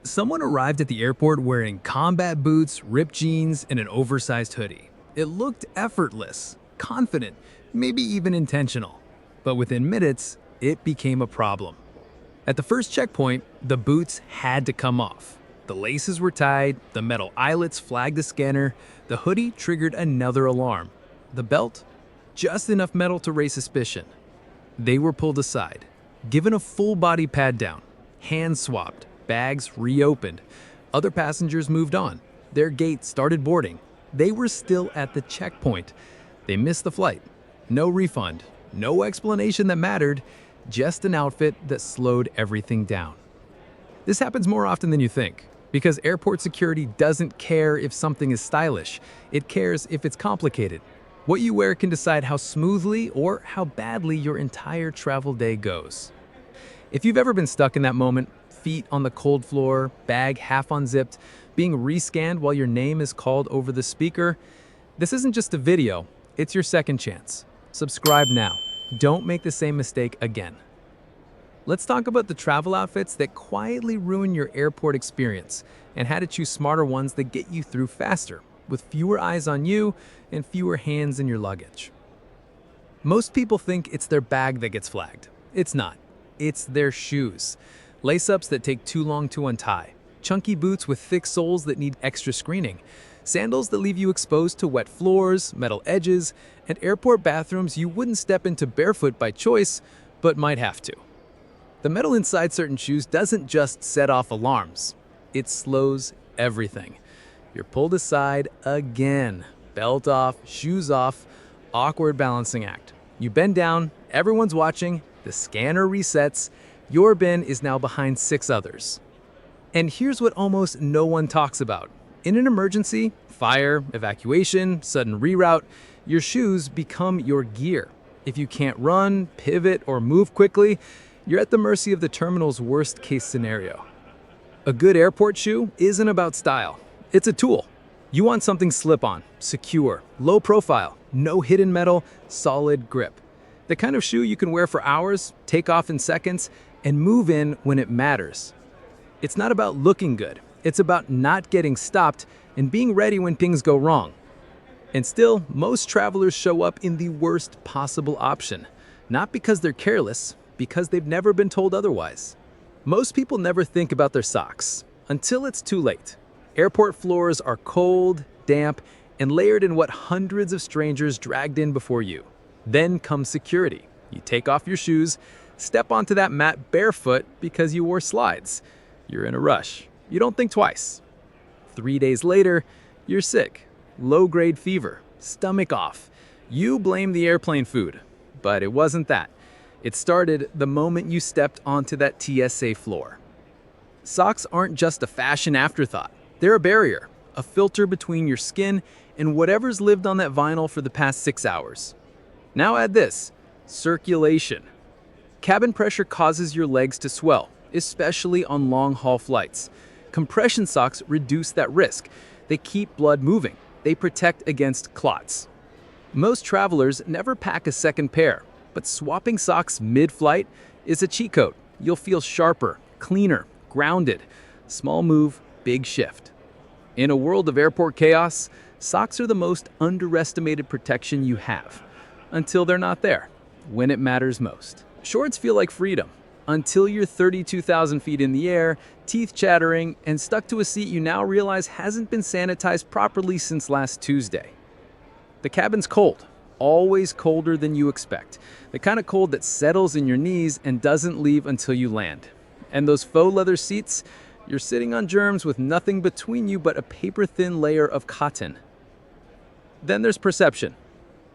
Someone arrived at the airport wearing combat boots, ripped jeans, and an oversized hoodie. It looked effortless, confident, maybe even intentional. But within minutes, it became a problem. At the first checkpoint, the boots had to come off. The laces were tied, the metal eyelets flagged the scanner, the hoodie triggered another alarm. The belt? Just enough metal to raise suspicion. They were pulled aside, given a full body pat down, hands swabbed, bags reopened. Other passengers moved on. Their gate started boarding. They were still at the checkpoint. They missed the flight. No refund, no explanation that mattered, just an outfit that slowed everything down. This happens more often than you think, because airport security doesn't care if something is stylish. It cares if it's complicated. What you wear can decide how smoothly or how badly your entire travel day goes. If you've ever been stuck in that moment, feet on the cold floor, bag half unzipped, being rescanned while your name is called over the speaker, this isn't just a video, it's your second chance. Subscribe now. Don't make the same mistake again. Let's talk about the travel outfits that quietly ruin your airport experience and how to choose smarter ones that get you through faster, with fewer eyes on you and fewer hands in your luggage. Most people think it's their bag that gets flagged. It's not. It's their shoes. Lace-ups that take too long to untie, chunky boots with thick soles that need extra screening, sandals that leave you exposed to wet floors, metal edges, and airport bathrooms you wouldn't step into barefoot by choice, but might have to. The metal inside certain shoes doesn't just set off alarms. It slows everything. You're pulled aside again. Belt off, shoes off, awkward balancing act. You bend down, everyone's watching, the scanner resets, your bin is now behind 6 others. And here's what almost no one talks about. In an emergency, fire, evacuation, sudden reroute, your shoes become your gear. If you can't run, pivot, or move quickly, you're at the mercy of the terminal's worst-case scenario. A good airport shoe isn't about style. It's a tool. You want something slip-on, secure, low profile, no hidden metal, solid grip. The kind of shoe you can wear for hours, take off in seconds, and move in when it matters. It's not about looking good. It's about not getting stopped and being ready when things go wrong. And still, most travelers show up in the worst possible option. Not because they're careless, because they've never been told otherwise. Most people never think about their socks until it's too late. Airport floors are cold, damp, and layered in what hundreds of strangers dragged in before you. Then comes security. You take off your shoes, step onto that mat barefoot because you wore slides. You're in a rush. You don't think twice. 3 days later, you're sick. Low-grade fever, stomach off. You blame the airplane food, but it wasn't that. It started the moment you stepped onto that TSA floor. Socks aren't just a fashion afterthought. They're a barrier, a filter between your skin and whatever's lived on that vinyl for the past 6 hours. Now add this, circulation. Cabin pressure causes your legs to swell, especially on long-haul flights. Compression socks reduce that risk. They keep blood moving. They protect against clots. Most travelers never pack a second pair, but swapping socks mid-flight is a cheat code. You'll feel sharper, cleaner, grounded. Small move, big shift. In a world of airport chaos, socks are the most underestimated protection you have. Until they're not there, when it matters most. Shorts feel like freedom, until you're 32,000 feet in the air, teeth chattering, and stuck to a seat you now realize hasn't been sanitized properly since last Tuesday. The cabin's cold, always colder than you expect. The kind of cold that settles in your knees and doesn't leave until you land. And those faux leather seats, you're sitting on germs with nothing between you but a paper-thin layer of cotton. Then there's perception.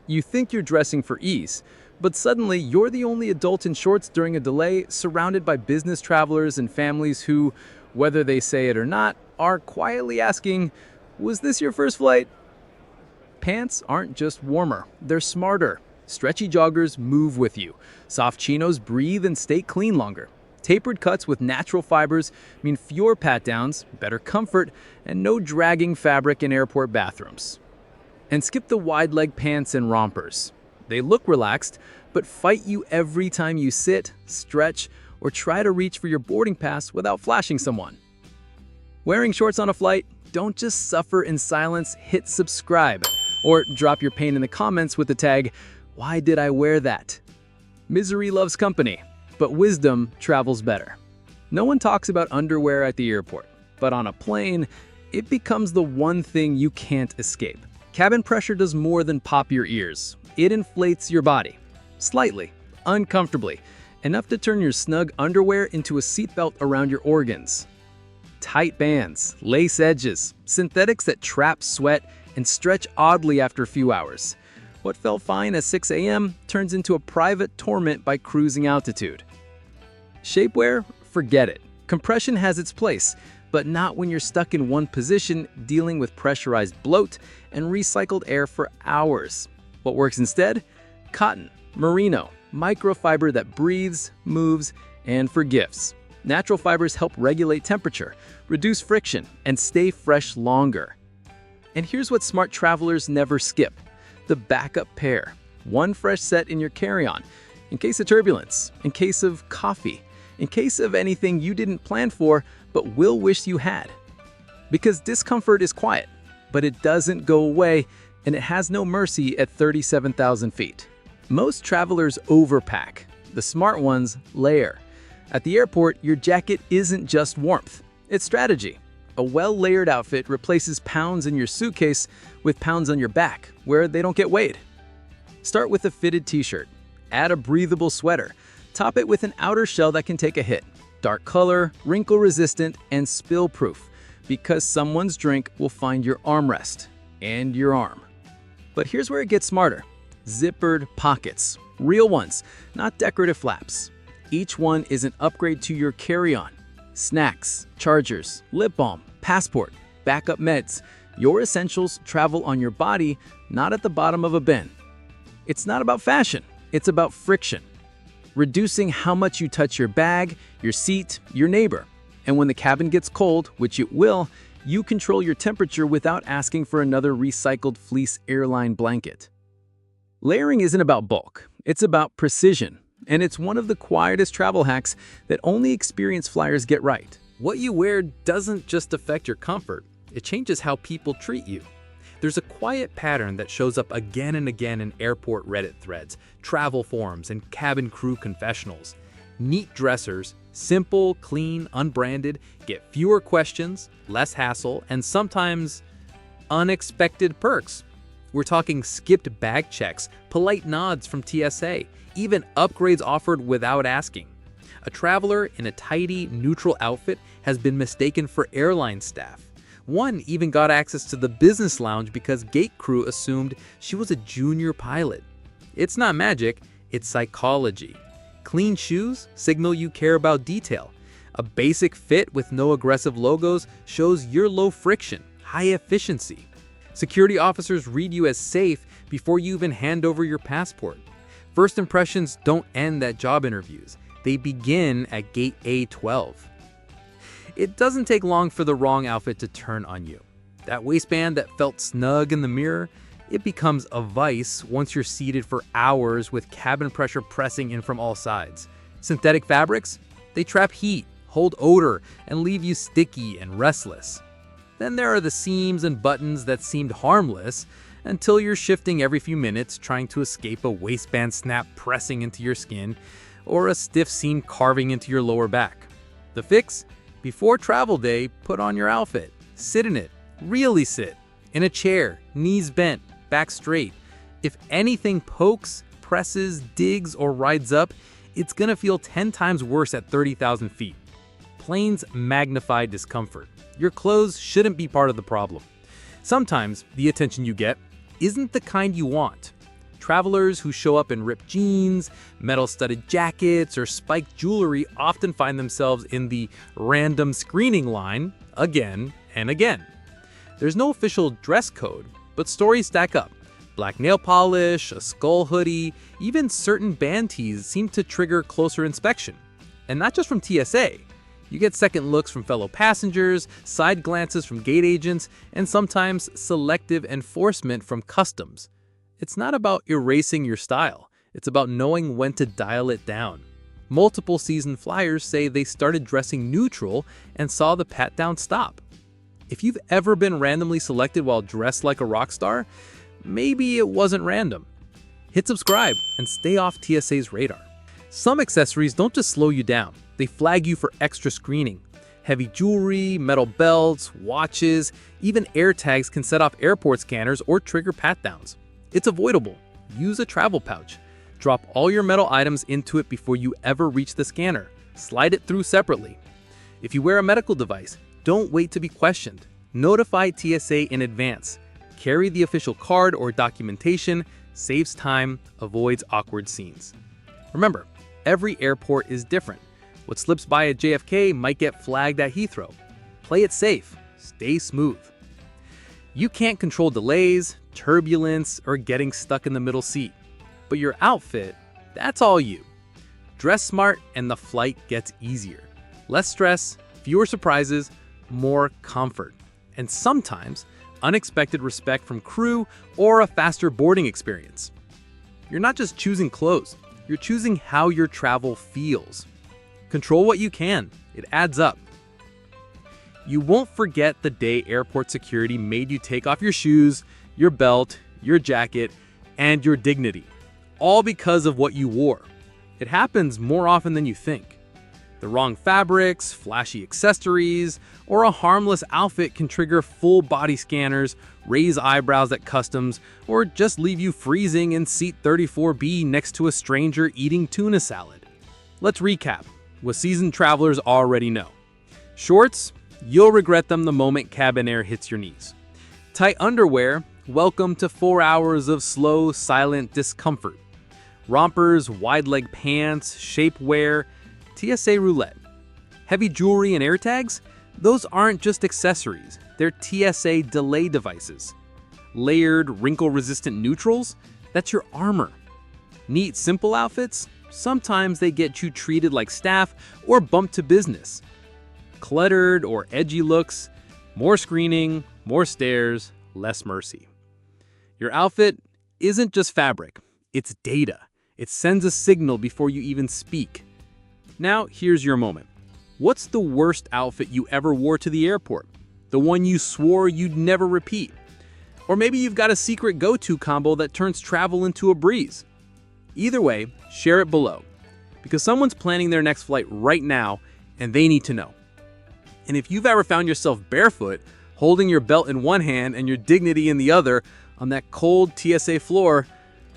You think you're dressing for ease, but suddenly you're the only adult in shorts during a delay, surrounded by business travelers and families who, whether they say it or not, are quietly asking, "Was this your first flight?" Pants aren't just warmer, they're smarter. Stretchy joggers move with you. Soft chinos breathe and stay clean longer. Tapered cuts with natural fibers mean fewer pat-downs, better comfort, and no dragging fabric in airport bathrooms. And skip the wide leg pants and rompers. They look relaxed, but fight you every time you sit, stretch, or try to reach for your boarding pass without flashing someone. Wearing shorts on a flight? Don't just suffer in silence, hit subscribe. Or drop your pain in the comments with the tag, "Why did I wear that?" Misery loves company, but wisdom travels better. No one talks about underwear at the airport, but on a plane, it becomes the one thing you can't escape. Cabin pressure does more than pop your ears. It inflates your body. Slightly, uncomfortably, enough to turn your snug underwear into a seatbelt around your organs. Tight bands, lace edges, synthetics that trap sweat and stretch oddly after a few hours. What felt fine at 6 a.m. turns into a private torment by cruising altitude. Shapewear? Forget it. Compression has its place, but not when you're stuck in one position dealing with pressurized bloat and recycled air for hours. What works instead? Cotton, merino, microfiber that breathes, moves, and forgives. Natural fibers help regulate temperature, reduce friction, and stay fresh longer. And here's what smart travelers never skip: the backup pair. One fresh set in your carry-on, in case of turbulence, in case of coffee, in case of anything you didn't plan for but will wish you had. Because discomfort is quiet, but it doesn't go away, and it has no mercy at 37,000 feet. Most travelers overpack. The smart ones layer. At the airport, your jacket isn't just warmth, it's strategy. A well-layered outfit replaces pounds in your suitcase with pounds on your back, where they don't get weighed. Start with a fitted t-shirt. Add a breathable sweater. Top it with an outer shell that can take a hit. Dark color, wrinkle-resistant, and spill-proof, because someone's drink will find your armrest and your arm. But here's where it gets smarter. Zippered pockets. Real ones, not decorative flaps. Each one is an upgrade to your carry-on. Snacks, chargers, lip balm, passport, backup meds. Your essentials travel on your body, not at the bottom of a bin. It's not about fashion, it's about friction. Reducing how much you touch your bag, your seat, your neighbor. And when the cabin gets cold, which it will, you control your temperature without asking for another recycled fleece airline blanket. Layering isn't about bulk, it's about precision. And it's one of the quietest travel hacks that only experienced flyers get right. What you wear doesn't just affect your comfort, it changes how people treat you. There's a quiet pattern that shows up again and again in airport Reddit threads, travel forums, and cabin crew confessionals. Neat dressers, simple, clean, unbranded, get fewer questions, less hassle, and sometimes unexpected perks. We're talking skipped bag checks, polite nods from TSA, even upgrades offered without asking. A traveler in a tidy, neutral outfit has been mistaken for airline staff. One even got access to the business lounge because gate crew assumed she was a junior pilot. It's not magic, it's psychology. Clean shoes signal you care about detail. A basic fit with no aggressive logos shows you're low friction, high efficiency. Security officers read you as safe before you even hand over your passport. First impressions don't end at job interviews. They begin at gate A12. It doesn't take long for the wrong outfit to turn on you. That waistband that felt snug in the mirror, it becomes a vice once you're seated for hours with cabin pressure pressing in from all sides. Synthetic fabrics? They trap heat, hold odor, and leave you sticky and restless. Then there are the seams and buttons that seemed harmless until you're shifting every few minutes trying to escape a waistband snap pressing into your skin or a stiff seam carving into your lower back. The fix? Before travel day, put on your outfit. Sit in it. Really sit. In a chair, knees bent, back straight. If anything pokes, presses, digs, or rides up, it's gonna feel 10 times worse at 30,000 feet. Planes magnify discomfort. Your clothes shouldn't be part of the problem. Sometimes the attention you get isn't the kind you want. Travelers who show up in ripped jeans, metal-studded jackets, or spiked jewelry often find themselves in the random screening line again and again. There's no official dress code, but stories stack up. Black nail polish, a skull hoodie, even certain band tees seem to trigger closer inspection. And not just from TSA. You get second looks from fellow passengers, side glances from gate agents, and sometimes selective enforcement from customs. It's not about erasing your style, it's about knowing when to dial it down. Multiple seasoned flyers say they started dressing neutral and saw the pat-down stop. If you've ever been randomly selected while dressed like a rock star, maybe it wasn't random. Hit subscribe and stay off TSA's radar. Some accessories don't just slow you down, they flag you for extra screening. Heavy jewelry, metal belts, watches, even air tags can set off airport scanners or trigger pat-downs. It's avoidable. Use a travel pouch. Drop all your metal items into it before you ever reach the scanner. Slide it through separately. If you wear a medical device, don't wait to be questioned. Notify TSA in advance. Carry the official card or documentation, saves time, avoids awkward scenes. Remember, every airport is different. What slips by at JFK might get flagged at Heathrow. Play it safe. Stay smooth. You can't control delays, turbulence, or getting stuck in the middle seat. But your outfit, that's all you. Dress smart and the flight gets easier. Less stress, fewer surprises, more comfort. And sometimes, unexpected respect from crew or a faster boarding experience. You're not just choosing clothes, you're choosing how your travel feels. Control what you can. It adds up. You won't forget the day airport security made you take off your shoes, your belt, your jacket, and your dignity, all because of what you wore. It happens more often than you think. The wrong fabrics, flashy accessories, or a harmless outfit can trigger full body scanners, raise eyebrows at customs, or just leave you freezing in seat 34B next to a stranger eating tuna salad. Let's recap what seasoned travelers already know. Shorts, you'll regret them the moment cabin air hits your knees. Tight underwear, welcome to 4 hours of slow, silent discomfort. Rompers, wide leg pants, shapewear, TSA roulette. Heavy jewelry and air tags, those aren't just accessories, they're TSA delay devices. Layered, wrinkle-resistant neutrals, that's your armor. Neat, simple outfits, sometimes they get you treated like staff or bumped to business. Cluttered or edgy looks, more screening, more stares, less mercy. Your outfit isn't just fabric, it's data. It sends a signal before you even speak. Now, here's your moment. What's the worst outfit you ever wore to the airport? The one you swore you'd never repeat? Or maybe you've got a secret go-to combo that turns travel into a breeze. Either way, share it below, because someone's planning their next flight right now and they need to know. And if you've ever found yourself barefoot, holding your belt in one hand and your dignity in the other on that cold TSA floor,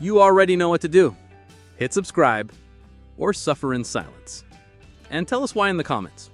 you already know what to do. Hit subscribe or suffer in silence. And tell us why in the comments.